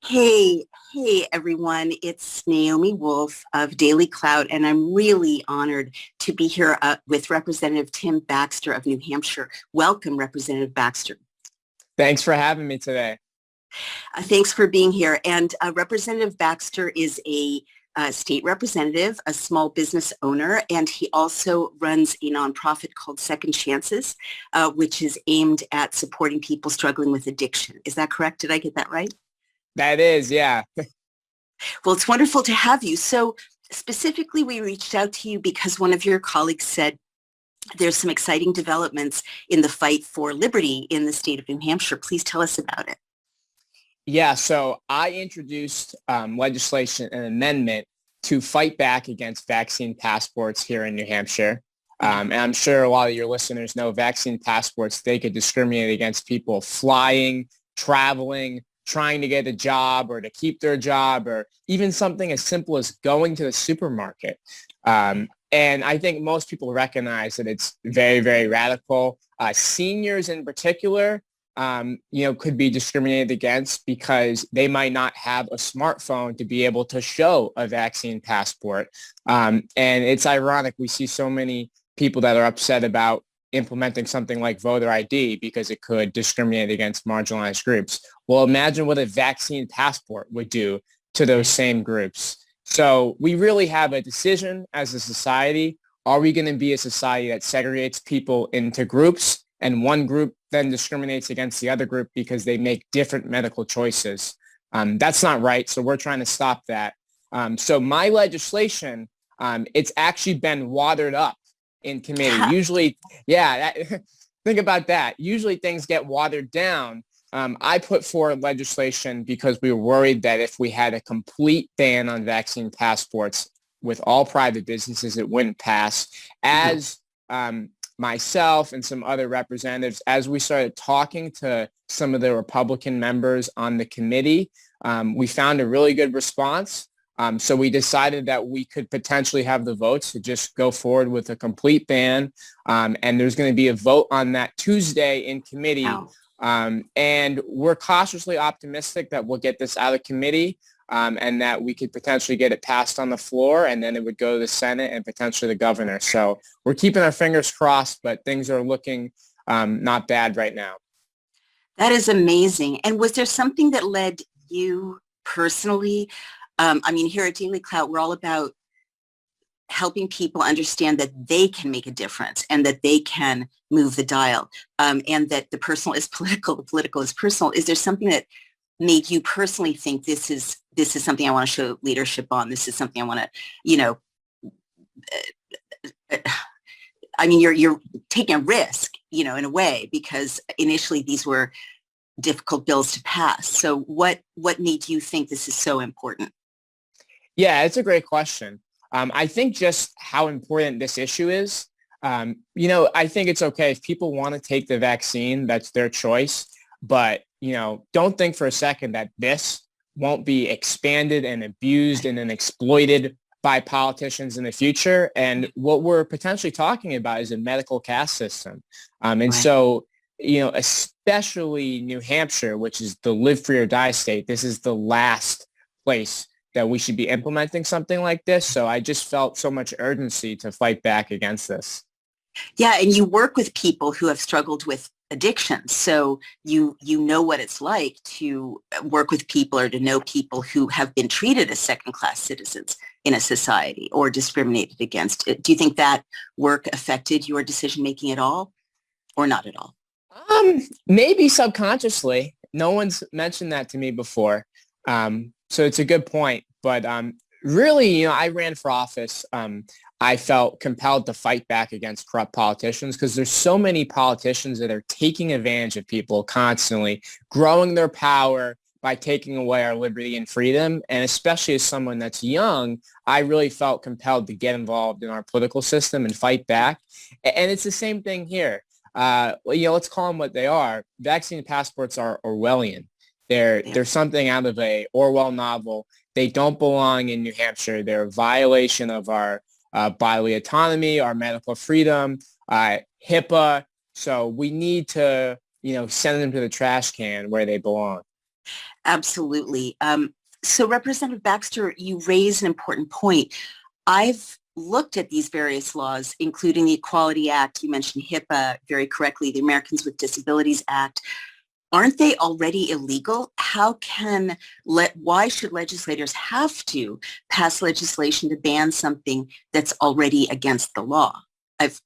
Hey, hey everyone. It's Naomi Wolf of Daily Cloud, and I'm really honored to be here with Representative Tim Baxter of New Hampshire. Welcome, Representative Baxter. Thanks for having me today. Thanks for being here. And Representative Baxter is a state representative, a small business owner, and he also runs a nonprofit called Second Chances, which is aimed at supporting people struggling with addiction. Is that correct? Did I get that right? That is, yeah. Well, it's wonderful to have you. So specifically, we reached out to you because one of your colleagues said there's some exciting developments in the fight for liberty in the state of New Hampshire. Please tell us about it. Yeah, so I introduced legislation, an amendment to fight back against vaccine passports here in New Hampshire. And I'm sure a lot of your listeners know vaccine passports, they could discriminate against people flying, traveling, trying to get a job or to keep their job, or even something as simple as going to the supermarket. And I think most people recognize that it's very, very radical. Seniors in particular, could be discriminated against because they might not have a smartphone to be able to show a vaccine passport. And it's ironic. We see so many people that are upset about implementing something like voter ID because it could discriminate against marginalized groups. Well, imagine what a vaccine passport would do to those same groups. So we really have a decision as a society. Are we going to be a society that segregates people into groups, and one group then discriminates against the other group because they make different medical choices? That's not right. So we're trying to stop that. So my legislation, it's actually been watered up in committee. Usually, yeah, think about that. Usually things get watered down. I put forward legislation because we were worried that if we had a complete ban on vaccine passports with all private businesses, it wouldn't pass. As myself and some other representatives, as we started talking to some of the Republican members on the committee, we found a really good response. So we decided that we could potentially have the votes to just go forward with a complete ban. And there's going to be a vote on that Tuesday in committee. Wow. And we're cautiously optimistic that we'll get this out of committee and that we could potentially get it passed on the floor, and then it would go to the Senate and potentially the governor. So we're keeping our fingers crossed, but things are looking not bad right now. That is amazing. And was there something that led you personally? Here at Daily Cloud, we're all about helping people understand that they can make a difference and that they can move the dial, and that the personal is political, the political is personal. Is there something that made you personally think this is something I want to show leadership on? This is something I want to, you're taking a risk, in a way, because initially these were difficult bills to pass. So what made you think this is so important? Yeah, it's a great question. I think just how important this issue is. I think it's okay if people want to take the vaccine, that's their choice. But, don't think for a second that this won't be expanded and abused and then exploited by politicians in the future. And what we're potentially talking about is a medical caste system. Right. So, especially New Hampshire, which is the live free or die state, this is the last place that we should be implementing something like this. So I just felt so much urgency to fight back against this. Yeah, and you work with people who have struggled with addiction. So you know what it's like to work with people or to know people who have been treated as second-class citizens in a society or discriminated against. Do you think that work affected your decision-making at all or not at all? Maybe subconsciously. No one's mentioned that to me before. So it's a good point. But really, I ran for office. I felt compelled to fight back against corrupt politicians because there's so many politicians that are taking advantage of people constantly, growing their power by taking away our liberty and freedom. And especially as someone that's young, I really felt compelled to get involved in our political system and fight back. And it's the same thing here. Let's call them what they are. Vaccine passports are Orwellian. They're something out of a Orwell novel. They don't belong in New Hampshire. They're a violation of our bodily autonomy, our medical freedom, HIPAA. So we need to, send them to the trash can where they belong. Absolutely. So Representative Baxter, you raise an important point. I've looked at these various laws, including the Equality Act. You mentioned HIPAA very correctly, the Americans with Disabilities Act. Aren't they already illegal? Why should legislators have to pass legislation to ban something that's already against the law? I've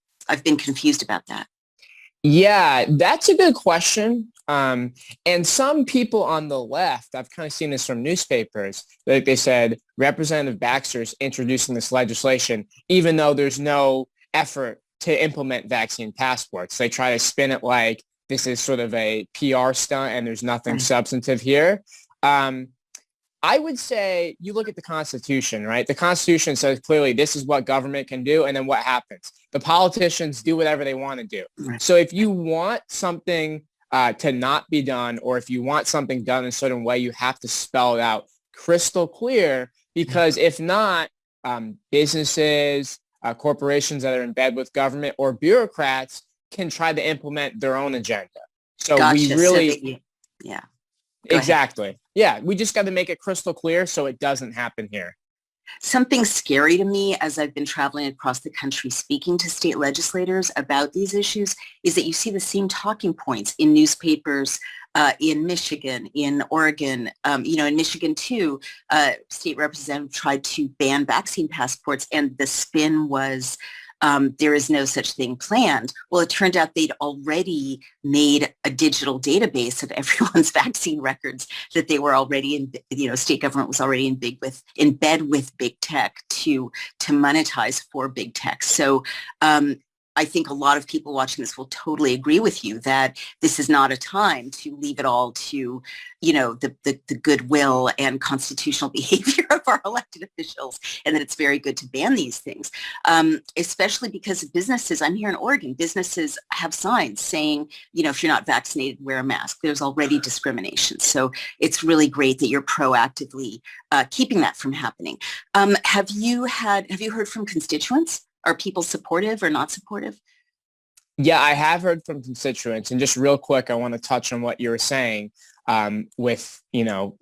been confused about that. Yeah, that's a good question. And some people on the left, I've kind of seen this from newspapers, like they said, Representative Baxter's introducing this legislation, even though there's no effort to implement vaccine passports. They try to spin it like this is sort of a PR stunt and there's nothing substantive here. I would say you look at the Constitution, right? The Constitution says clearly this is what government can do, and then what happens? The politicians do whatever they want to do. Right. So if you want something to not be done, or if you want something done in a certain way, you have to spell it out crystal clear, because if not, businesses, corporations that are in bed with government, or bureaucrats can try to implement their own agenda. So Gotcha. we really... Yeah. Exactly. Yeah, we just got to make it crystal clear so it doesn't happen here. Something scary to me as I've been traveling across the country speaking to state legislators about these issues is that you see the same talking points in newspapers in Michigan, in Oregon. In Michigan too, state representative tried to ban vaccine passports, and the spin was there is no such thing planned. Well, it turned out they'd already made a digital database of everyone's vaccine records, that they were already state government was already in bed with big tech to monetize for big tech. So I think a lot of people watching this will totally agree with you that this is not a time to leave it all to, the goodwill and constitutional behavior of our elected officials, and that it's very good to ban these things, especially because businesses, I'm here in Oregon, businesses have signs saying, if you're not vaccinated, wear a mask. There's already discrimination. So it's really great that you're proactively keeping that from happening. Have you heard from constituents? Are people supportive or not supportive? Yeah, I have heard from constituents. And just real quick, I want to touch on what you were saying with,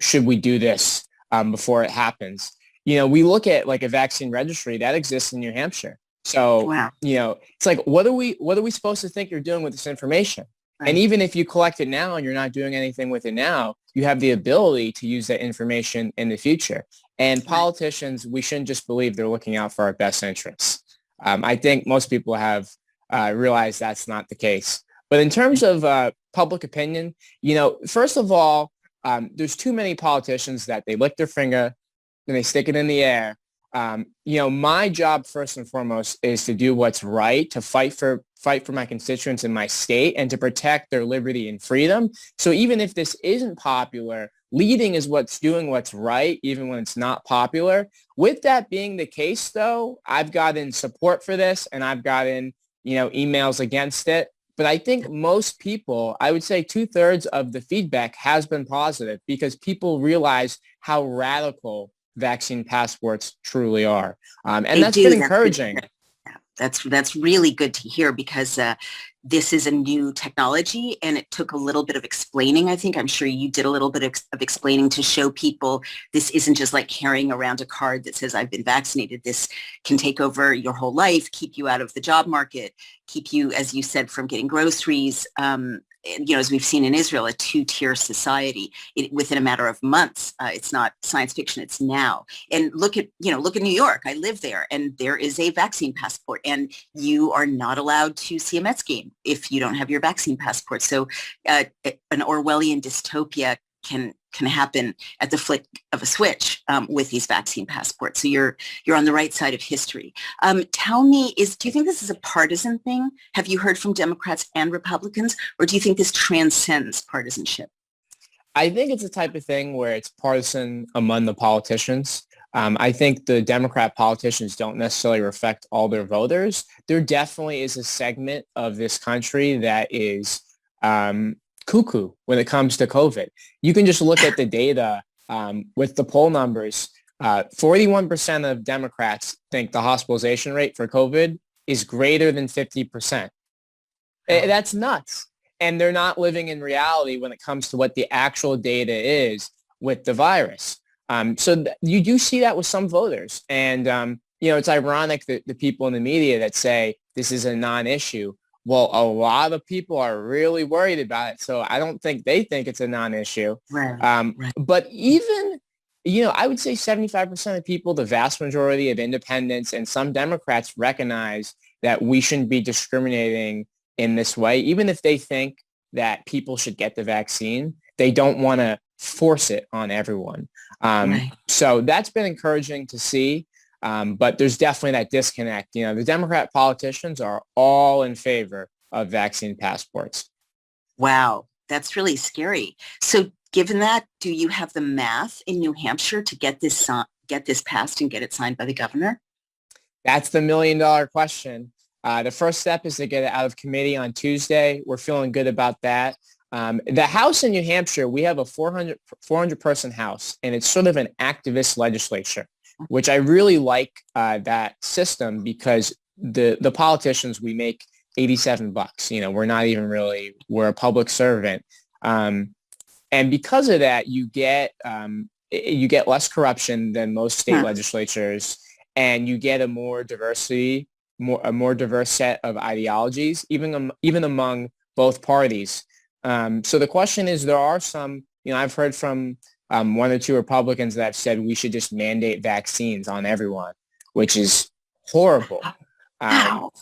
should we do this before it happens? We look at like a vaccine registry that exists in New Hampshire. So, wow. It's like, what are we supposed to think you're doing with this information? Right. And even if you collect it now and you're not doing anything with it now, you have the ability to use that information in the future. And politicians, we shouldn't just believe they're looking out for our best interests. I think most people have realized that's not the case. But in terms of public opinion, first of all, there's too many politicians that they lick their finger and they stick it in the air. My job first and foremost is to do what's right, to fight for my constituents in my state and to protect their liberty and freedom. So even if this isn't popular, leading is doing what's right, even when it's not popular. With that being the case, though, I've gotten support for this and I've gotten, emails against it. But I think most people, I would say 2/3 of the feedback has been positive because people realize how radical vaccine passports truly are. And that's been encouraging. That's really good to hear because this is a new technology and it took a little bit of explaining. I think I'm sure you did a little bit of explaining to show people this isn't just like carrying around a card that says I've been vaccinated. This can take over your whole life, keep you out of the job market, keep you, as you said, from getting groceries. As we've seen in Israel, a two-tier society within a matter of months. It's not science fiction, it's now. And look at New York. I live there and there is a vaccine passport and you are not allowed to see a Mets game if you don't have your vaccine passport. So an Orwellian dystopia can happen at the flick of a switch with these vaccine passports. So you're on the right side of history. Tell me, do you think this is a partisan thing? Have you heard from Democrats and Republicans, or do you think this transcends partisanship? I think it's a type of thing where it's partisan among the politicians. I think the Democrat politicians don't necessarily reflect all their voters. There definitely is a segment of this country that is cuckoo when it comes to COVID. You can just look at the data with the poll numbers. 41% of Democrats think the hospitalization rate for COVID is greater than 50%. That's nuts. and they're not living in reality when it comes to what the actual data is with the virus. You do see that with some voters. And, it's ironic that the people in the media that say this is a non-issue, well, a lot of people are really worried about it. So I don't think they think it's a non-issue. Right. Right. But even, I would say 75% of people, the vast majority of independents and some Democrats recognize that we shouldn't be discriminating in this way. Even if they think that people should get the vaccine, they don't want to force it on everyone. Right. So that's been encouraging to see. But there's definitely that disconnect. The Democrat politicians are all in favor of vaccine passports. Wow, that's really scary. So given that, do you have the math in New Hampshire to get this passed and get it signed by the governor? That's the $1 million question. The first step is to get it out of committee on Tuesday. We're feeling good about that. The House in New Hampshire, we have a 400 person House, and it's sort of an activist legislature, which I really like that system because the politicians, we make $87. We're a public servant. And because of that, you get less corruption than most state legislatures, and you get a more diverse set of ideologies, even among both parties. So the question is, there are some, I've heard from one or two Republicans that have said we should just mandate vaccines on everyone, which is horrible. Wow.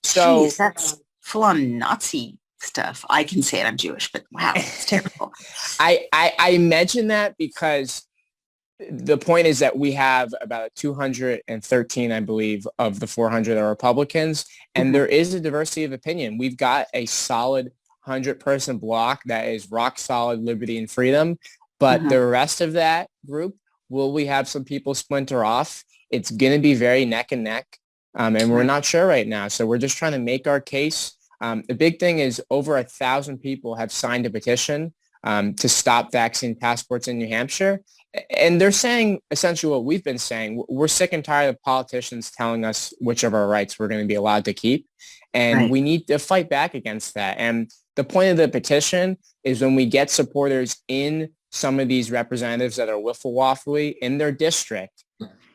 So jeez, that's full-on Nazi stuff. I can say it, I'm Jewish, but wow, it's terrible. I mention that because the point is that we have about 213, I believe, of the 400 are Republicans, and there is a diversity of opinion. We've got a solid 100-person block that is rock solid liberty and freedom, but the rest of that group, will we have some people splinter off? It's going to be very neck and neck, and we're not sure right now. So we're just trying to make our case. The big thing is over 1,000 people have signed a petition to stop vaccine passports in New Hampshire. And they're saying essentially what we've been saying. We're sick and tired of politicians telling us which of our rights we're going to be allowed to keep. And we need to fight back against that. And the point of the petition is when we get supporters in some of these representatives that are wiffle-waffly in their district,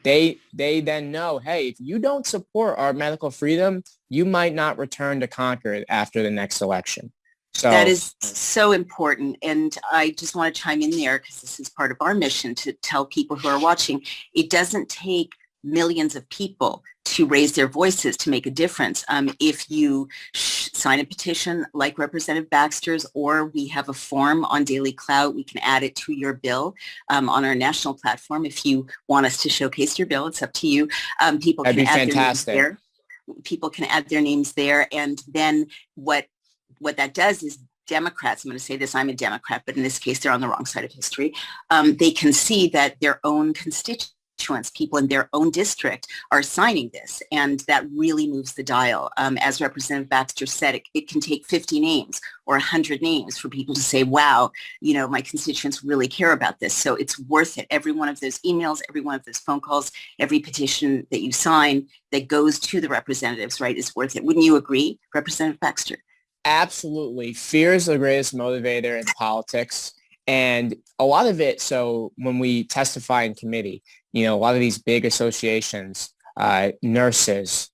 they then know, hey, if you don't support our medical freedom, you might not return to Concord after the next election. So that is so important. And I just want to chime in there because this is part of our mission to tell people who are watching, it doesn't take millions of people to raise their voices to make a difference. If you sign a petition like Representative Baxter's, or we have a form on Daily Clout, we can add it to your bill on our national platform. If you want us to showcase your bill, it's up to you. People that'd can be add fantastic. their names there. People can add their names there. And then what that does is Democrats, I'm going to say this, I'm a Democrat, but in this case, they're on the wrong side of history. They can see that their own constituents, people in their own district are signing this, and that really moves the dial. As Representative Baxter said, it can take 50 names or 100 names for people to say, wow, my constituents really care about this. So it's worth it. Every one of those emails, every one of those phone calls, every petition that you sign that goes to the representatives, right, is worth it. Wouldn't you agree, Representative Baxter? Absolutely. Fear is the greatest motivator in politics. And a lot of it, so when we testify in committee, a lot of these big associations, nurses,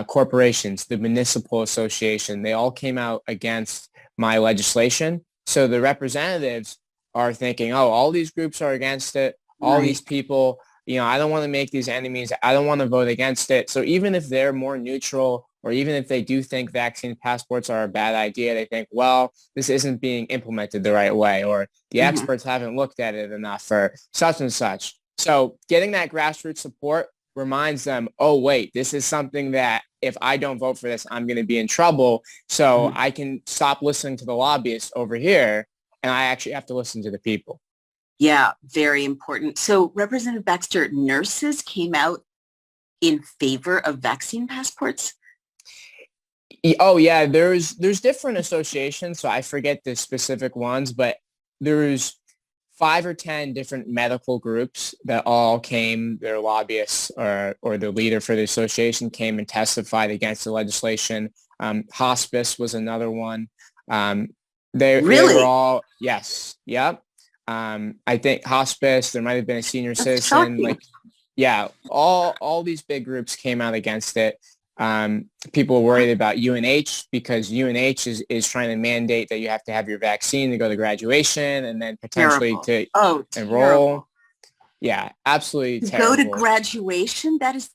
corporations, the municipal association, they all came out against my legislation. So the representatives are thinking, oh, all these groups are against it. All these people, I don't want to make these enemies. I don't want to vote against it. So even if they're more neutral, or even if they do think vaccine passports are a bad idea, they think, well, this isn't being implemented the right way, or the experts haven't looked at it enough, or such and such. So getting that grassroots support reminds them, oh, wait, this is something that if I don't vote for this, I'm going to be in trouble. So I can stop listening to the lobbyists over here, and I actually have to listen to the people. Yeah, very important. So Representative Baxter, nurses came out in favor of vaccine passports? Oh, yeah, there's different associations, so I forget the specific ones, but there's 5 or 10 different medical groups that all came, their lobbyists or the leader for the association came and testified against the legislation. Hospice was another one. They were Really? all, yes. Yep. I think hospice, there might have been a senior That's citizen, shocking. like, yeah, all these big groups came out against it. People were worried about UNH because UNH is trying to mandate that you have to have your vaccine to go to graduation and then potentially Terrible. to Oh, enroll. terrible. Yeah, absolutely To go to terrible. graduation, that is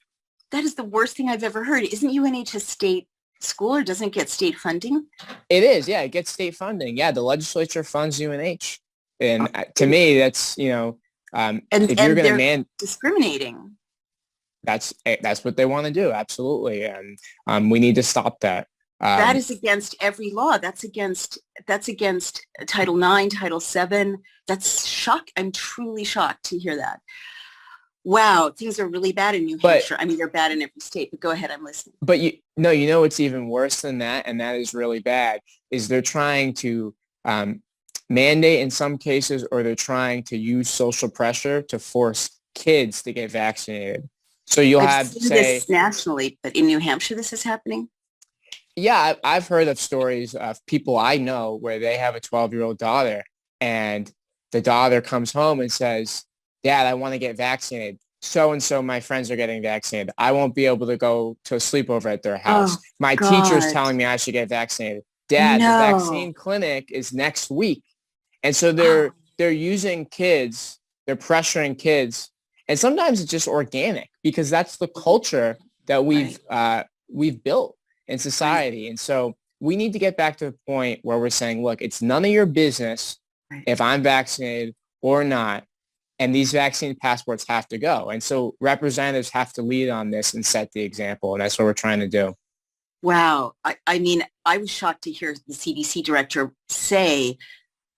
the worst thing I've ever heard. Isn't UNH a state school or doesn't it get state funding? It is, yeah, it gets state funding. Yeah, the legislature funds UNH. Oh, And to me, that's, if you're and going to they're discriminating. that's what they want to do. Absolutely. And we need to stop that. That Um, is against every law. That's against Title IX, Title VII. That's shock. I'm truly shocked to hear that. Wow, things are really bad in New but Hampshire. I mean, they're bad in every state, but go ahead, I'm listening. but you know what's even worse than that, and that is really bad, is they're trying to mandate in some cases, or they're trying to use social pressure to force kids to get vaccinated. So you'll I've have, seen say, this nationally, but in New Hampshire, this is happening. yeah, I've heard of stories of people I know where they have a 12-year-old daughter, and the daughter comes home and says, Dad, I want to get vaccinated. So-and-so, my friends are getting vaccinated. I won't be able to go to a sleepover at their house. Oh, My teacher is God. telling me I should get vaccinated. Dad, the No. vaccine clinic is next week. And so Oh, they're using kids, they're pressuring kids. And sometimes it's just organic because that's the culture that right, we've built in right, society. And so we need to get back to the point where we're saying, look, it's none of your business right. if I'm vaccinated or not. And these vaccine passports have to go. And so representatives have to lead on this and set the example. And that's what we're trying to do. Wow. I mean, I was shocked to hear the CDC director say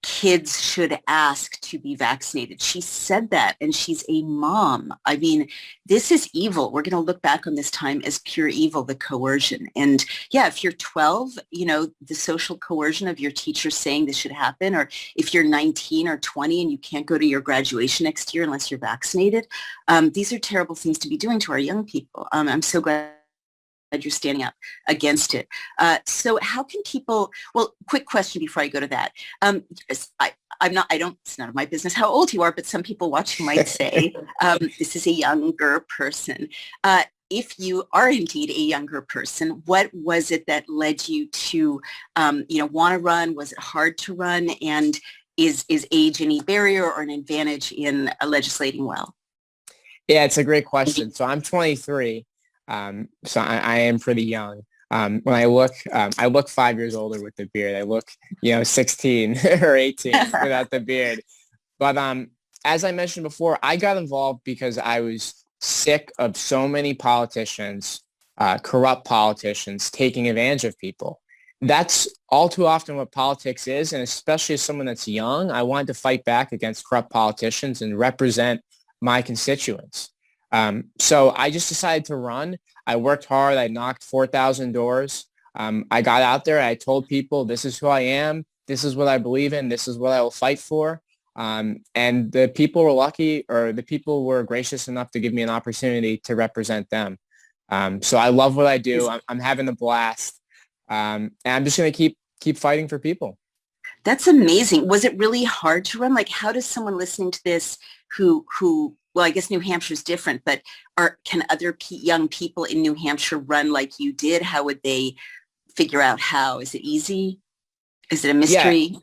kids should ask to be vaccinated. She said that, and she's a mom. I mean, this is evil. We're going to look back on this time as pure evil, the coercion. And yeah, if you're 12, the social coercion of your teacher saying this should happen, or if you're 19 or 20 and you can't go to your graduation next year unless you're vaccinated, these are terrible things to be doing to our young people. I'm so glad you're standing up against it. So how can people, well, quick question before I go to that. It's none of my business how old you are, but some people watching might say, this is a younger person. If you are indeed a younger person, what was it that led you to, want to run? Was it hard to run? And is age any barrier or an advantage in legislating well? Yeah, it's a great question. So I'm 23. So I am pretty young. When I look 5 years older with the beard. I look, 16 or 18 without the beard. But as I mentioned before, I got involved because I was sick of so many politicians, corrupt politicians taking advantage of people. That's all too often what politics is. And especially as someone that's young, I wanted to fight back against corrupt politicians and represent my constituents. So I just decided to run. I worked hard. I knocked 4,000 doors. I got out there. I told people, this is who I am. This is what I believe in. This is what I will fight for. And the people were lucky, or the people were gracious enough to give me an opportunity to represent them. So I love what I do. I'm having a blast. And I'm just going to keep fighting for people. That's amazing. Was it really hard to run? Like, how does someone listening to this who, well, I guess New Hampshire's different, but can other young people in New Hampshire run like you did? How would they figure out how? Is it easy? Is it a Yeah. mystery?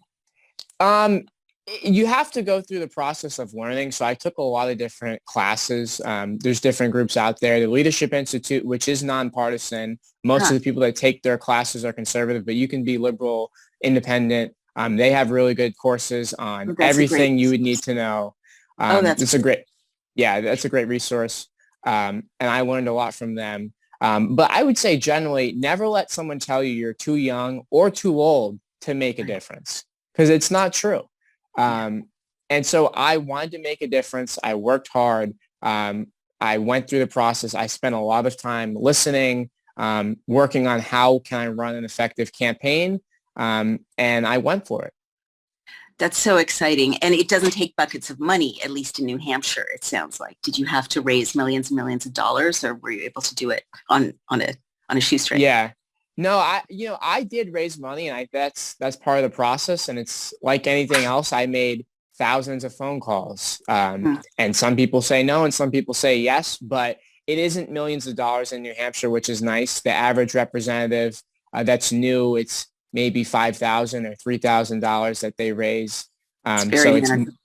You have to go through the process of learning. So I took a lot of different classes. There's different groups out there. The Leadership Institute, which is nonpartisan. Most Huh. of the people that take their classes are conservative, but you can be liberal, independent. They have really good courses on Oh, that's a great everything you would need resource. to know. Oh, that's It's a great, yeah, that's a great resource. And I learned a lot from them. But I would say generally, never let someone tell you you're too young or too old to make a right. difference, because it's not true. Yeah. And so I wanted to make a difference. I worked hard. I went through the process. I spent a lot of time listening, working on how can I run an effective campaign. And I went for it. That's so exciting. And it doesn't take buckets of money, at least in New Hampshire, it sounds like. Did you have to raise millions and millions of dollars, or were you able to do it on a shoestring? Yeah. No, I did raise money, and that's part of the process. And it's like anything else. I made thousands of phone calls, Mm. and some people say no, and some people say yes. But it isn't millions of dollars in New Hampshire, which is nice. The average representative that's new, it's maybe $5,000 or $3,000 that they raise. It's very So it's manageable.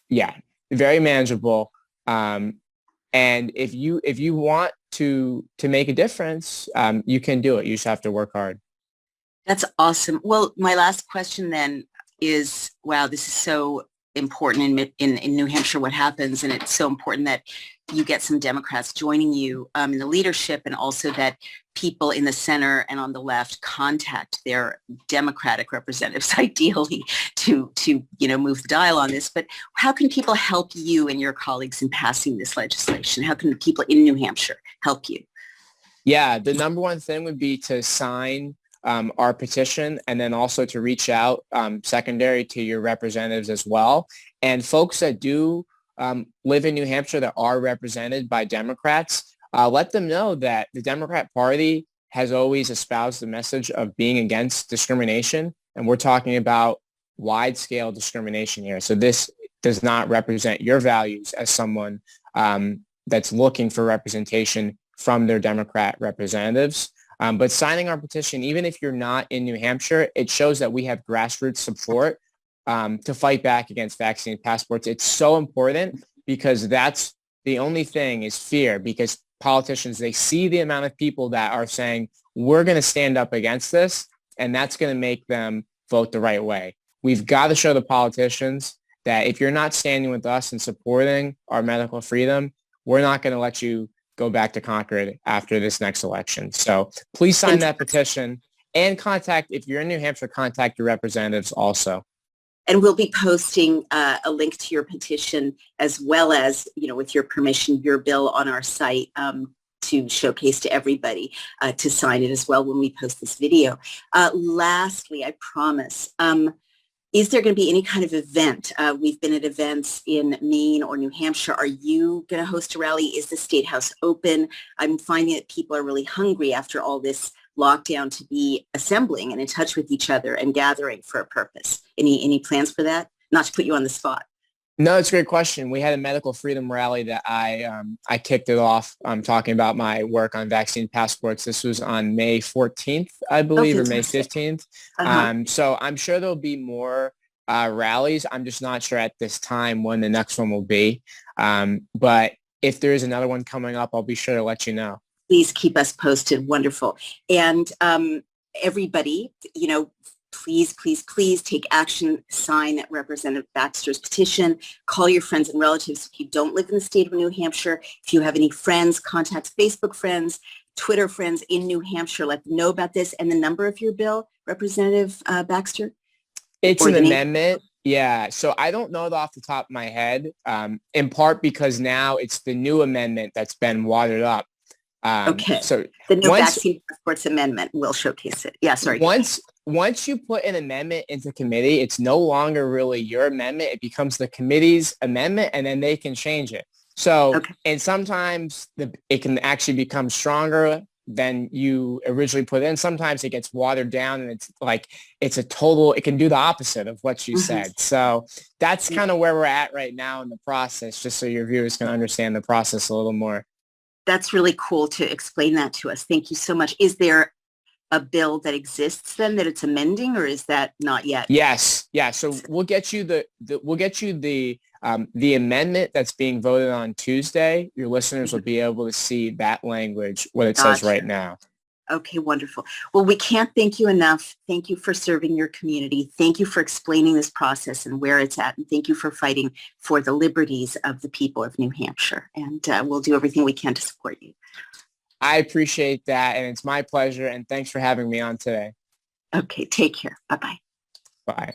yeah, very manageable. And if you want to make a difference, you can do it. You just have to work hard. That's awesome. Well, my last question then is, wow, this is so important in New Hampshire, what happens, and it's so important that you get some Democrats joining you in the leadership, and also that people in the center and on the left contact their Democratic representatives, ideally, to move the dial on this. But how can people help you and your colleagues in passing this legislation? How can the people in New Hampshire help you? Yeah, the number one thing would be to sign our petition, and then also to reach out secondary to your representatives as well. And folks that do live in New Hampshire that are represented by Democrats, let them know that the Democrat Party has always espoused the message of being against discrimination. And we're talking about wide-scale discrimination here. So this does not represent your values as someone that's looking for representation from their Democrat representatives. But signing our petition, even if you're not in New Hampshire, it shows that we have grassroots support to fight back against vaccine passports. It's so important because that's the only thing is fear, because politicians, they see the amount of people that are saying, we're going to stand up against this, and that's going to make them vote the right way. We've got to show the politicians that if you're not standing with us and supporting our medical freedom, we're not going to let you go back to Concord after this next election. So please sign that petition, and if you're in New Hampshire, contact your representatives also. And we'll be posting a link to your petition, as well as, with your permission, your bill on our site to showcase to everybody to sign it as well when we post this video. Lastly, I promise, is there going to be any kind of event? We've been at events in Maine or New Hampshire. Are you going to host a rally? Is the State House open? I'm finding that people are really hungry after all this lockdown to be assembling and in touch with each other and gathering for a purpose. Any plans for that? Not to put you on the spot. No, it's a great question. We had a medical freedom rally that I kicked it off talking about my work on vaccine passports. This was on May 14th, I believe, or May 15th. So I'm sure there'll be more rallies. I'm just not sure at this time when the next one will be. But if there is another one coming up, I'll be sure to let you know. Please keep us posted. Wonderful. And everybody, please take action. Sign Representative Baxter's petition. Call your friends and relatives if you don't live in the state of New Hampshire. If you have any friends, contact Facebook friends, Twitter friends in New Hampshire. Let them know about this. And the number of your bill, Representative Baxter? It's an amendment. Yeah. So I don't know it off the top of my head, in part because now it's the new amendment that's been watered up. Okay. So the new vaccine passports amendment will showcase it. Yeah, sorry. Once you put an amendment into committee, it's no longer really your amendment. It becomes the committee's amendment, and then they can change it. So, and sometimes it can actually become stronger than you originally put in. Sometimes it gets watered down, and it can do the opposite of what you said. So that's kind of where we're at right now in the process, just so your viewers can understand the process a little more. That's really cool to explain that to us. Thank you so much. Is there a bill that exists then that it's amending, or is that not yet? Yes. Yeah. So we'll get you the amendment that's being voted on Tuesday. Your listeners will be able to see that language, what it says right now. Okay, wonderful. Well, we can't thank you enough. Thank you for serving your community. Thank you for explaining this process and where it's at. And thank you for fighting for the liberties of the people of New Hampshire. And we'll do everything we can to support you. I appreciate that. And it's my pleasure. And thanks for having me on today. Okay, take care. Bye-bye. Bye.